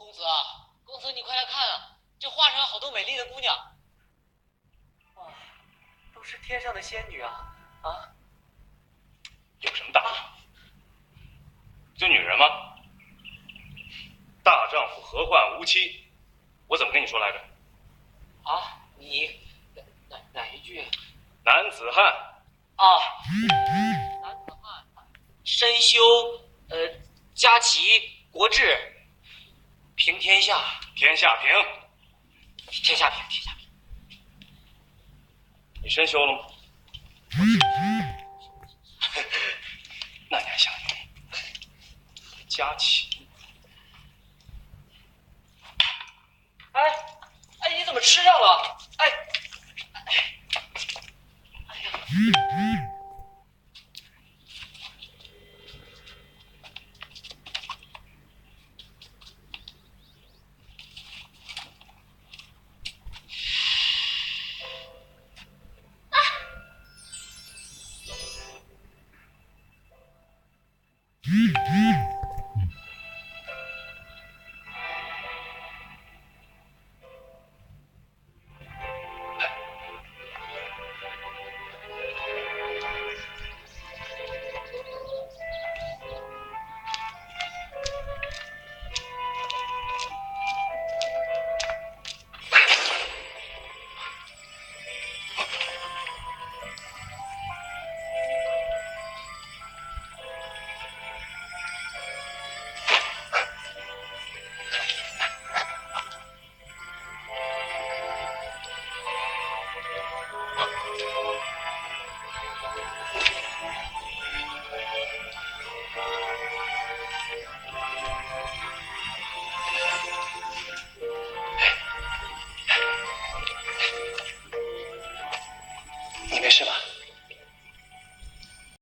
公子啊，公子你快来看啊，这画上有好多美丽的姑娘。哇，都是天上的仙女啊！啊，有什么大不了？就女人吗？大丈夫何患无妻？我怎么跟你说来着？啊，你哪一句？男子汉啊，男子汉，身修家齐国治，平天下，天下平。天下平，天下平。你身修了吗？那你还想家齐？哎，你怎么吃上了？哎呀！